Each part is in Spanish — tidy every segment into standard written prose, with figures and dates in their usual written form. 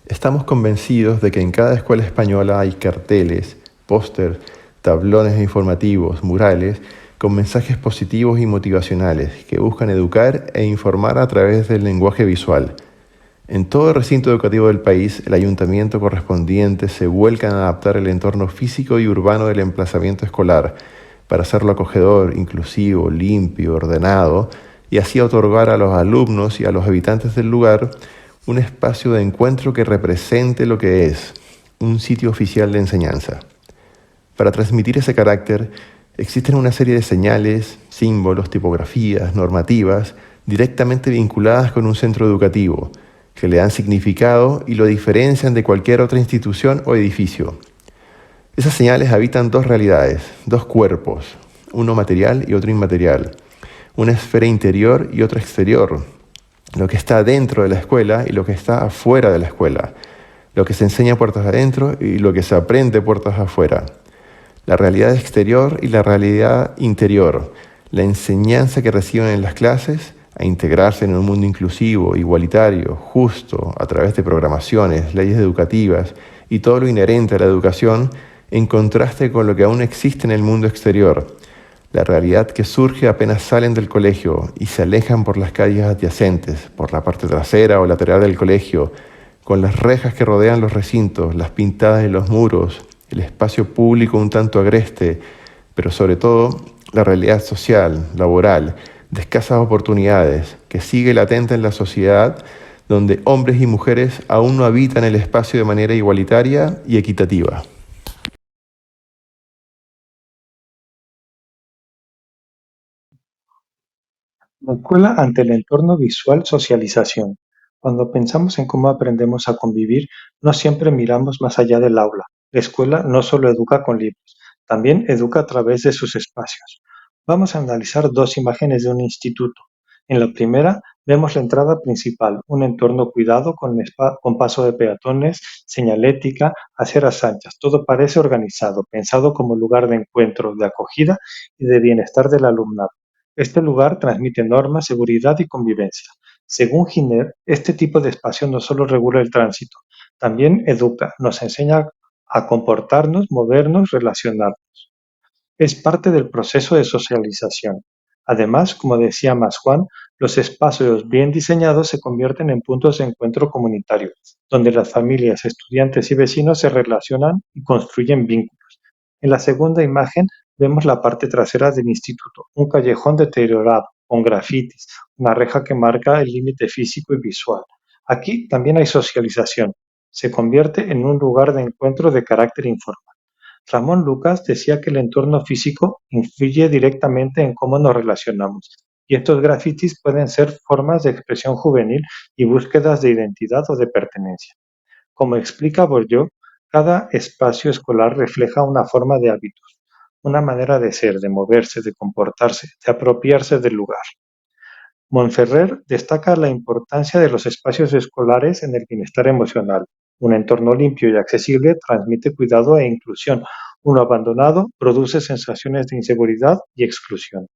Estamos convencidos de que en cada escuela española hay carteles, póster, tablones informativos, murales, con mensajes positivos y motivacionales que buscan educar e informar a través del lenguaje visual. En todo el recinto educativo del país, el ayuntamiento correspondiente se vuelca en adaptar el entorno físico y urbano del emplazamiento escolar para hacerlo acogedor, inclusivo, limpio, ordenado, y así otorgar a los alumnos y a los habitantes del lugar un espacio de encuentro que represente lo que es un sitio oficial de enseñanza. Para transmitir ese carácter, existen una serie de señales, símbolos, tipografías, normativas, directamente vinculadas con un centro educativo, que le dan significado y lo diferencian de cualquier otra institución o edificio. Esas señales habitan dos realidades, dos cuerpos, uno material y otro inmaterial, una esfera interior y otra exterior, lo que está dentro de la escuela y lo que está afuera de la escuela, lo que se enseña puertas adentro y lo que se aprende puertas afuera, la realidad exterior y la realidad interior, la enseñanza que reciben en las clases a integrarse en un mundo inclusivo, igualitario, justo, a través de programaciones, leyes educativas y todo lo inherente a la educación, en contraste con lo que aún existe en el mundo exterior, la realidad que surge apenas salen del colegio y se alejan por las calles adyacentes, por la parte trasera o lateral del colegio, con las rejas que rodean los recintos, las pintadas en los muros, el espacio público un tanto agreste, pero sobre todo la realidad social, laboral, de escasas oportunidades, que sigue latente en la sociedad, donde hombres y mujeres aún no habitan el espacio de manera igualitaria y equitativa. La escuela ante el entorno visual socialización. Cuando pensamos en cómo aprendemos a convivir, no siempre miramos más allá del aula. La escuela no solo educa con libros, también educa a través de sus espacios. Vamos a analizar dos imágenes de un instituto. En la primera vemos la entrada principal, un entorno cuidado con paso de peatones, señalética, aceras anchas. Todo parece organizado, pensado como lugar de encuentro, de acogida y de bienestar del alumnado. Este lugar transmite normas, seguridad y convivencia. Según Giner, este tipo de espacio no solo regula el tránsito, también educa, nos enseña a comportarnos, movernos, relacionarnos. Es parte del proceso de socialización. Además, como decía Juan, los espacios bien diseñados se convierten en puntos de encuentro comunitario, donde las familias, estudiantes y vecinos se relacionan y construyen vínculos. En la segunda imagen vemos la parte trasera del instituto, un callejón deteriorado, con grafitis, una reja que marca el límite físico y visual. Aquí también hay socialización. Se convierte en un lugar de encuentro de carácter informal. Ramón Lucas decía que el entorno físico influye directamente en cómo nos relacionamos, y estos grafitis pueden ser formas de expresión juvenil y búsquedas de identidad o de pertenencia. Como explica Bourdieu, cada espacio escolar refleja una forma de hábitos, una manera de ser, de moverse, de comportarse, de apropiarse del lugar. Montferrer destaca la importancia de los espacios escolares en el bienestar emocional. Un entorno limpio y accesible transmite cuidado e inclusión. Uno abandonado produce sensaciones de inseguridad y exclusión.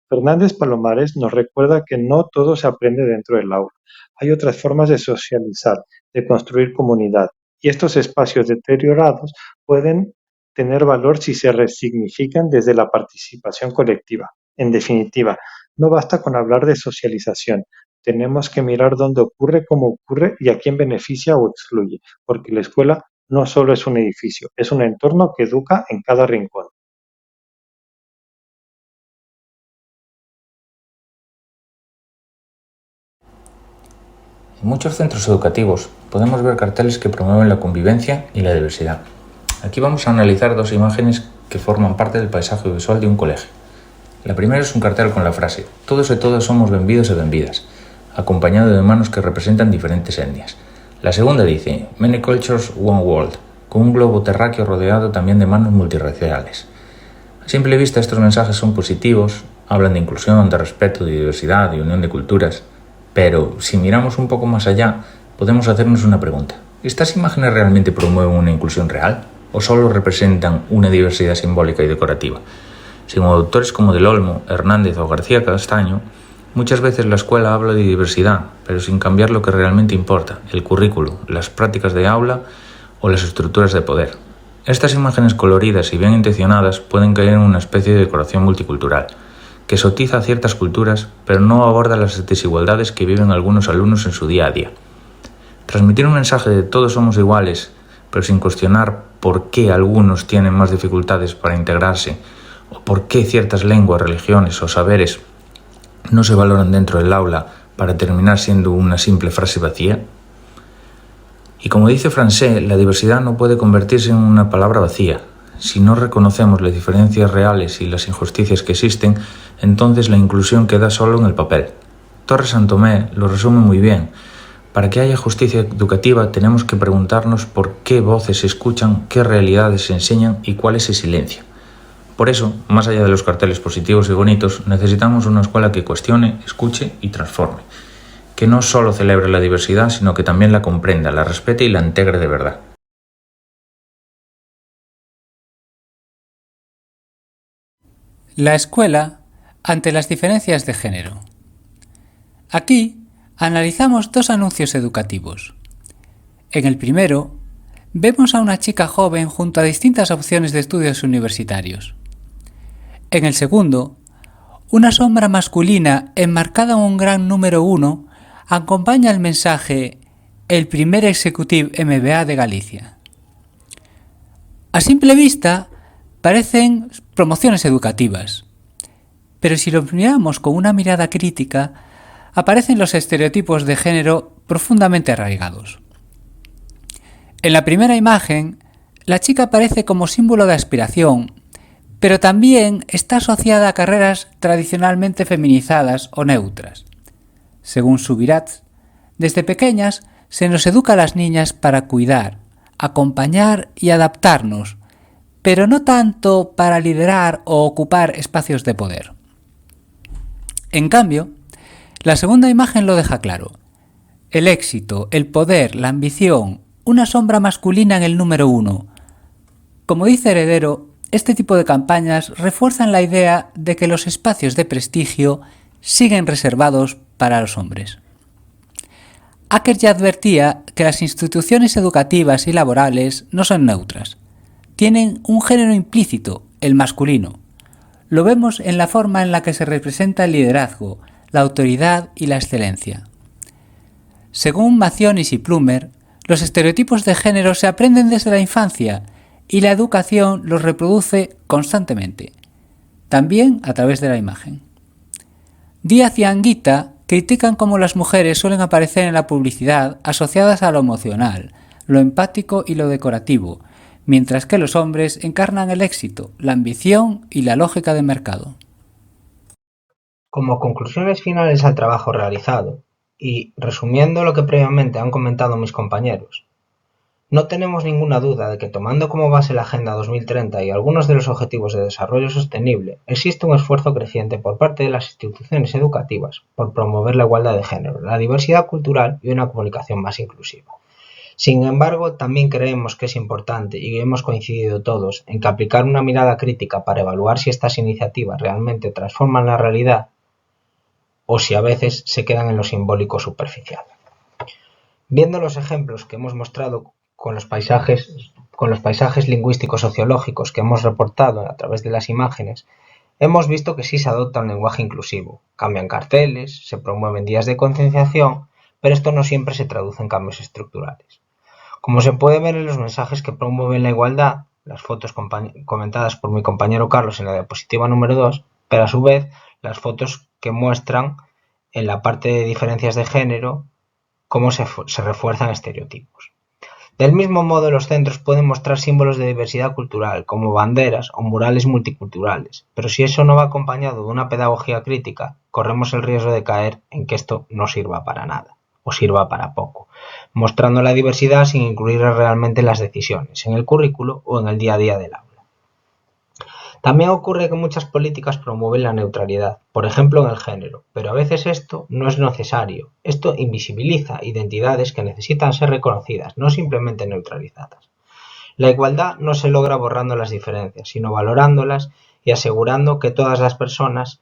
Fernández Palomares nos recuerda que no todo se aprende dentro del aula. Hay otras formas de socializar, de construir comunidad, y estos espacios deteriorados pueden tener valor si se resignifican desde la participación colectiva. En definitiva, no basta con hablar de socialización, tenemos que mirar dónde ocurre, cómo ocurre y a quién beneficia o excluye, porque la escuela no solo es un edificio, es un entorno que educa en cada rincón. En muchos centros educativos podemos ver carteles que promueven la convivencia y la diversidad. Aquí vamos a analizar dos imágenes que forman parte del paisaje visual de un colegio. La primera es un cartel con la frase «Todos y todas somos benvidos e benvidas», acompañado de manos que representan diferentes etnias. La segunda dice «Many cultures, one world», con un globo terráqueo rodeado también de manos multirraciales. A simple vista estos mensajes son positivos, hablan de inclusión, de respeto, de diversidad, de unión de culturas. Pero, si miramos un poco más allá, podemos hacernos una pregunta. ¿Estas imágenes realmente promueven una inclusión real? ¿O solo representan una diversidad simbólica y decorativa? Según autores como Del Olmo, Hernández o García Castaño, Muchas veces la escuela habla de diversidad, pero sin cambiar lo que realmente importa, el currículo, las prácticas de aula o las estructuras de poder. Estas imágenes coloridas y bien intencionadas pueden caer en una especie de decoración multicultural, que exotiza a ciertas culturas, pero no aborda las desigualdades que viven algunos alumnos en su día a día. Transmitir un mensaje de todos somos iguales, pero sin cuestionar por qué algunos tienen más dificultades para integrarse, o por qué ciertas lenguas, religiones o saberes no se valoran dentro del aula para terminar siendo una simple frase vacía. Y como dice Francés, la diversidad no puede convertirse en una palabra vacía. Si no reconocemos las diferencias reales y las injusticias que existen, entonces la inclusión queda solo en el papel. Torres Santomé lo resume muy bien. Para que haya justicia educativa tenemos que preguntarnos por qué voces se escuchan, qué realidades se enseñan y cuáles se silencian. Por eso, más allá de los carteles positivos y bonitos, necesitamos una escuela que cuestione, escuche y transforme. Que no solo celebre la diversidad, sino que también la comprenda, la respete y la integre de verdad. La escuela ante las diferencias de género. Aquí analizamos dos anuncios educativos. En el primero, vemos a una chica joven junto a distintas opciones de estudios universitarios. En el segundo, una sombra masculina enmarcada en un gran número 1 acompaña el mensaje «El primer Executive MBA de Galicia». A simple vista, parecen promociones educativas, pero si lo miramos con una mirada crítica, aparecen los estereotipos de género profundamente arraigados. En la primera imagen, la chica aparece como símbolo de aspiración, pero también está asociada a carreras tradicionalmente feminizadas o neutras. Según Subirats, desde pequeñas se nos educa a las niñas para cuidar, acompañar y adaptarnos, pero no tanto para liderar o ocupar espacios de poder. En cambio, la segunda imagen lo deja claro. El éxito, el poder, la ambición, una sombra masculina en el número 1. Como dice Heredero, este tipo de campañas refuerzan la idea de que los espacios de prestigio siguen reservados para los hombres. Acker ya advertía que las instituciones educativas y laborales no son neutras. Tienen un género implícito, el masculino. Lo vemos en la forma en la que se representa el liderazgo, la autoridad y la excelencia. Según Macionis y Plumer, los estereotipos de género se aprenden desde la infancia y la educación los reproduce constantemente, también a través de la imagen. Díaz y Anguita critican cómo las mujeres suelen aparecer en la publicidad asociadas a lo emocional, lo empático y lo decorativo, mientras que los hombres encarnan el éxito, la ambición y la lógica de mercado. Como conclusiones finales al trabajo realizado, y resumiendo lo que previamente han comentado mis compañeros, no tenemos ninguna duda de que tomando como base la Agenda 2030 y algunos de los Objetivos de Desarrollo Sostenible, existe un esfuerzo creciente por parte de las instituciones educativas por promover la igualdad de género, la diversidad cultural y una comunicación más inclusiva. Sin embargo, también creemos que es importante, y hemos coincidido todos, en que aplicar una mirada crítica para evaluar si estas iniciativas realmente transforman la realidad o si a veces se quedan en lo simbólico superficial. Viendo los ejemplos que hemos mostrado con los paisajes lingüísticos sociológicos que hemos reportado a través de las imágenes, hemos visto que sí se adopta un lenguaje inclusivo, cambian carteles, se promueven días de concienciación, pero esto no siempre se traduce en cambios estructurales. Como se puede ver en los mensajes que promueven la igualdad, las fotos comentadas por mi compañero Carlos en la diapositiva número 2, pero a su vez las fotos que muestran en la parte de diferencias de género cómo se refuerzan estereotipos. Del mismo modo, los centros pueden mostrar símbolos de diversidad cultural, como banderas o murales multiculturales, pero si eso no va acompañado de una pedagogía crítica, corremos el riesgo de caer en que esto no sirva para nada, o sirva para poco, mostrando la diversidad sin incluir realmente las decisiones, en el currículo o en el día a día del aula. También ocurre que muchas políticas promueven la neutralidad, por ejemplo en el género, pero a veces esto no es necesario. Esto invisibiliza identidades que necesitan ser reconocidas, no simplemente neutralizadas. La igualdad no se logra borrando las diferencias, sino valorándolas y asegurando que todas las personas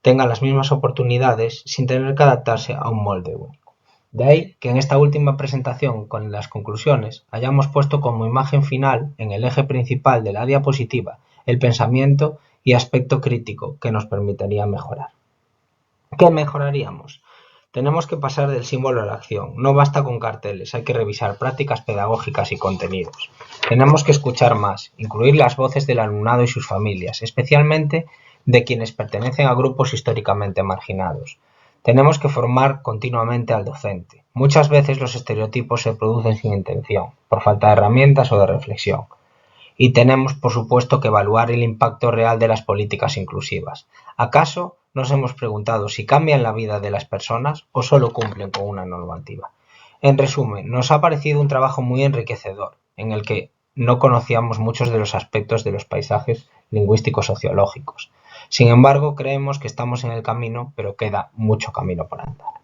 tengan las mismas oportunidades sin tener que adaptarse a un molde único. De ahí que en esta última presentación, con las conclusiones, hayamos puesto como imagen final, en el eje principal de la diapositiva, el pensamiento y aspecto crítico que nos permitiría mejorar. ¿Qué mejoraríamos? Tenemos que pasar del símbolo a la acción. No basta con carteles, hay que revisar prácticas pedagógicas y contenidos. Tenemos que escuchar más, incluir las voces del alumnado y sus familias, especialmente de quienes pertenecen a grupos históricamente marginados. Tenemos que formar continuamente al docente. Muchas veces los estereotipos se producen sin intención, por falta de herramientas o de reflexión. Y tenemos, por supuesto, que evaluar el impacto real de las políticas inclusivas. ¿Acaso nos hemos preguntado si cambian la vida de las personas o solo cumplen con una normativa? En resumen, nos ha parecido un trabajo muy enriquecedor, en el que no conocíamos muchos de los aspectos de los paisajes lingüísticos sociológicos. Sin embargo, creemos que estamos en el camino, pero queda mucho camino por andar.